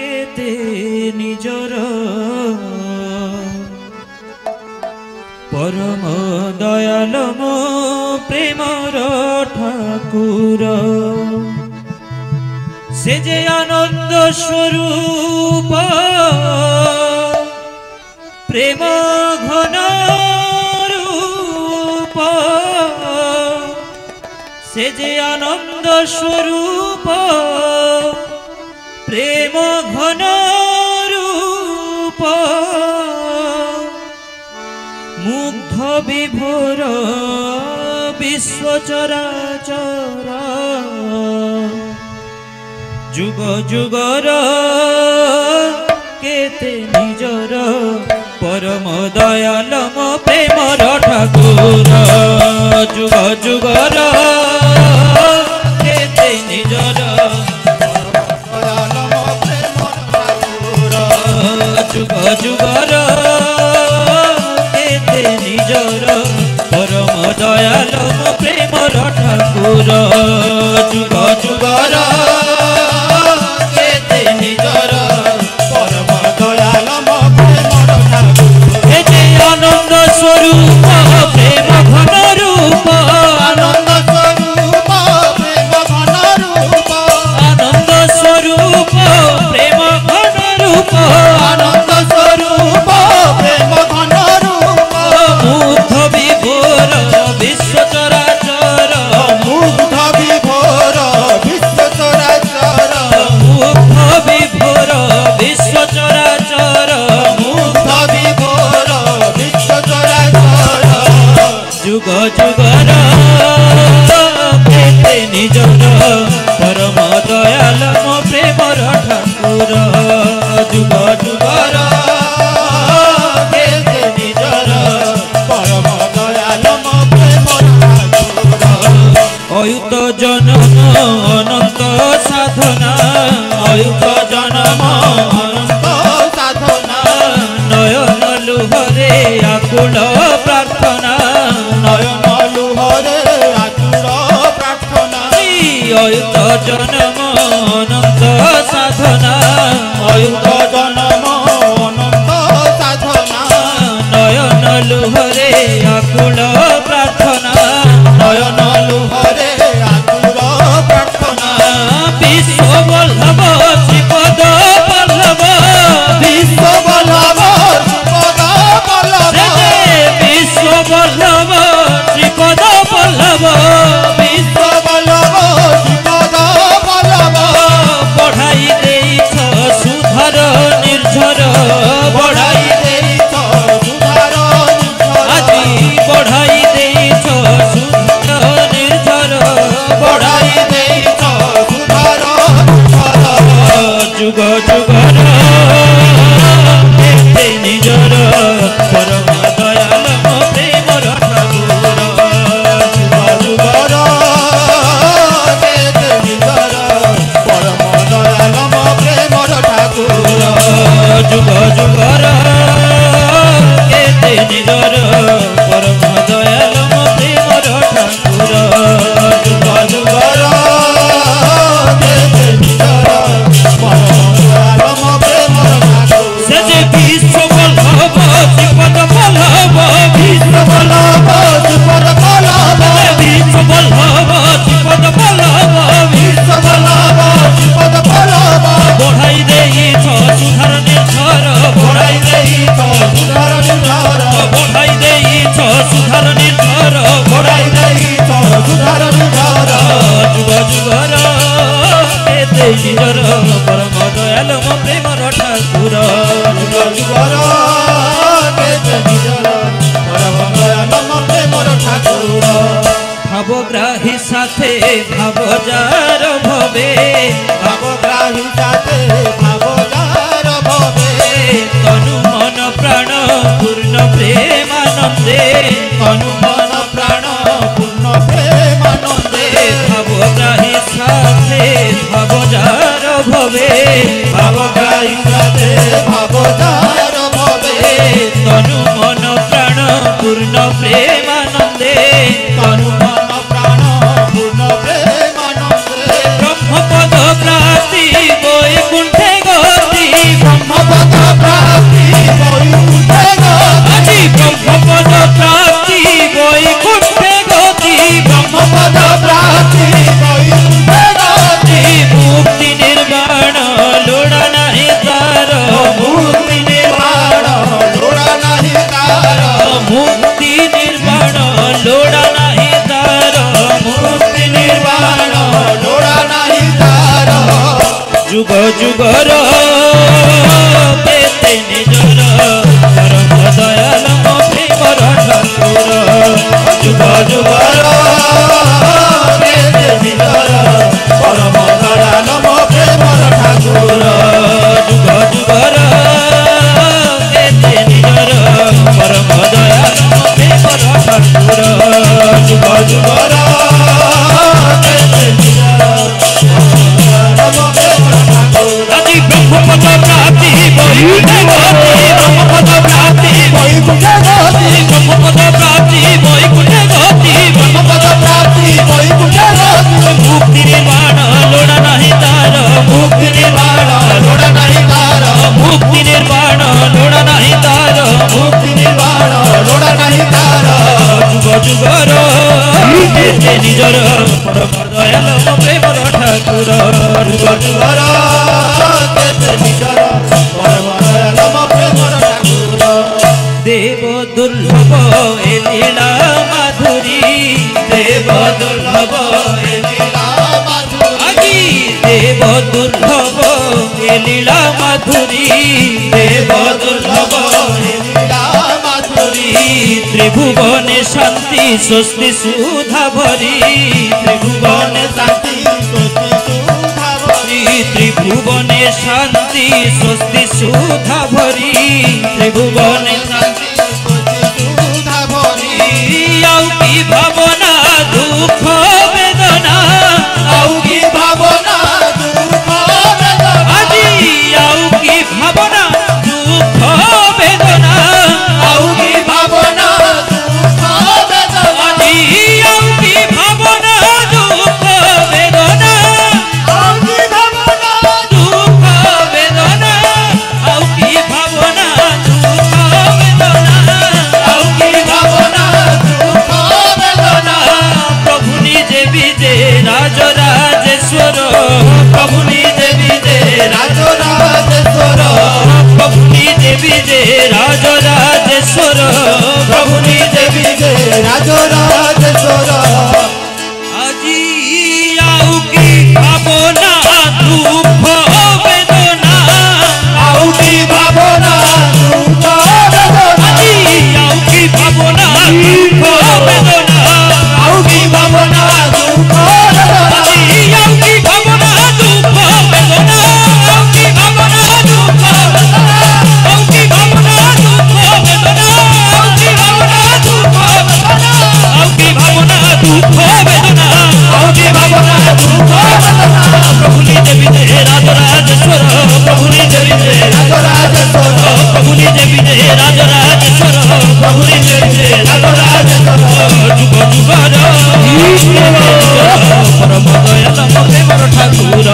केते निजर परम दयाल मो प्रेमर ठाकुर से जे आनंद स्वरूप प्रेम घन रूप से जे आनंद स्वरूप प्रेम घन रूप मुग्ध विभोर विश्व चराचर जुग जुगर केते निजर परम दयाल मो प्रेमर ठाकुर जुग जुगर केते निजर जुग जुगर केते निजर परम दयाल मो प्रेमर ठाकुर जुग जुगर केते निजर परम दयाल मो प्रेमर ठाकुर हे जे आनंद स्वरूप प्रेम घन रूप आनंद स्वरूप प्रेम घन रूप आनंद स्वरूप प्रेम घन रूप आनंद स्वरूप प्रेम घन रूप मुग्ध विभोर विश्व चराचर मुग्ध विभोर विश्व चराचर मुग्ध विभोर विश्व चराचर मुग्ध विभोर विश्व चराचर जुग जुगर केते निजर परम दयाल मो प्रेमर ठाकुर जुग जुगर केते निजर परम दयाल मो प्रेमर ठाकुर अयुत जन्म अनंत साधना अयुत जन्म अनंत साधना नयन लुहरे आकुल प्रार्थना नयन लुहरे आकुल प्रार्थना अयुत जन्म अनंत साधना अयुत जन्म अनंत साधना नयन लुहरे आकुल प्रार्थना नयन लुहरे आकुल प्रार्थना विश्व वल्लभ श्रीपद वल्लभ विश्व वल्लभ श्रीपद वल्लभ विश्व वल्लभ श्रीपद वल्लभ विश्व वल्लभ श्रीपद वल्लभ बढ़ाई देइछ सुधार निर्झर बढ़ाई देइछ सुधार निर्झर আজি बढ़ाई देइछ सुधार निर्झर बढ़ाई देइछ सुधार निर्झर जुग जुगर केते निजर परम दयाल मो प्रेमर ठाकुर जुग जुगर केते निजर परम दयाल मो प्रेमर ठाकुर जुग जुगर केते निजर परम दयाल मो प्रेमर ठाकुर जुग जुगर केते निजर परम दयाल मो प्रेमर ठाकुर से जे विश्व वल्लभ श्रीपद वल्लभ विश्व वल्लभ श्रीपद वल्लभ विश्व वल्लभ श्रीपद वल्लभ विश्व वल्लभ श्रीपद वल्लभ बढ़ाई देइछ सुधार निर्झर बढ़ाई देइछ सुधार निर्झर बढ़ाई देइछ सुधार निर्झर बढ़ाई देइछ सुधार निर्झर जुग जुगर केते निजर परम दयाल मो प्रेमर ठाकुर जुग जुगर केते निजर परम दयाल मो प्रेमर ठाकुर भावग्राही साथे भाव जार भवे भावग्राही साथे भाव जार भवे तनु मन प्राण पूर्ण प्रेमानंदे तनु मन प्राण पूर्ण प्रेमानंदे भावग्राही साथे भाव जार भवे भावग्राही साथे भाव जार भवे तनु मन प्राण पूर्ण प्रेमानंदे तनु मन प्राण पूर्ण प्रेमानंदे ब्रह्मपद प्राप्ति वैकुंठे गति जुगर केते निजर परम दयाल मो प्रेमर ठाकुर जुग जुगर केते निजर परम दयाल मो प्रेमर ठाकुर जुग जुगर केते निजर परम दयाल मो प्रेमर ठाकुर जुग जुगर ब्रह्मपद प्राप्ति वैकुंठे गति ब्रह्मपद प्राप्ति वैकुंठे गति ब्रह्मपद प्राप्ति वैकुंठे गति ब्रह्मपद प्राप्ति वैकुंठे गति मुक्ति निर्वाण लोड़ा नहीं तार मुक्ति निर्वाण लोड़ा नहीं तार मुक्ति निर्वाण लोड़ा नहीं तार मुक्ति निर्वाण लोड़ा नहीं तार जुग जुगर केते निजर परम दयाल मो प्रेमर ठाकुर जुग जुगर देव दुर्लभ ए लीला माधुरी देव दुर्लभ ए लीला माधुरी देव दुर्लभ ए लीला माधुरी देव दुर्लभ ए लीला माधुरी त्रिभुवने शांति स्वस्ति सुधा भरी त्रिभुवने शांति स्वस्ति सुधा भरी त्रिभुवने शांति स्वस्ति सुधा भरी त्रिभुवने शांति स्वस्ति सुधा भरी आउ की भावना दुख वेदना आउ की भावना दुख वेदना आदि आउ की भावना दुख वेदना आउ की भावना दुख वेदना आदि आउ की भावना दुख वेदना आउ की भावना दुख वेदना आउ की भावना दुख वेदना आउ की भावना दुख वेदना प्रभु निजे विदे राज राजेश्वर प्रभु निजे विदे राज राजेश्वर प्रभु निजे विदे राज राजेश्वर प्रभु निजे विदे राज राजेश्वर আজি आउ की भावना दुख वेदना आउ की भावना दुख वेदना আজি आउ की भावना दुख वेदना आउ की भावना दुख वेदना আজি आउ की भावना दुख वेदना आउ की भावना दुख वेदना आउ की भावना दुख वेदना आउ की भावना दुख वेदना आउ की भावना दुख वेदना आउ की भावना दुख वेदना प्रभु निजे विदे राज राजेश्वर प्रभु निजे विदे राज राजेश्वर प्रभु निजे विदे राज राजेश्वर प्रभु निजे विदे राज राजेश्वर जुग जुगर परम दयाल मो प्रेमर ठाकुर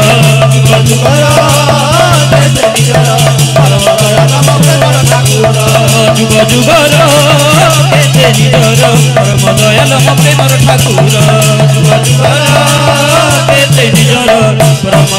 जुग जुगर केते निजर परम दयाल मो प्रेमर ठाकुर जुग जुगर केते निजर परम दयाल मो प्रेमर ठाकुर जुग जुगर केते निजर परम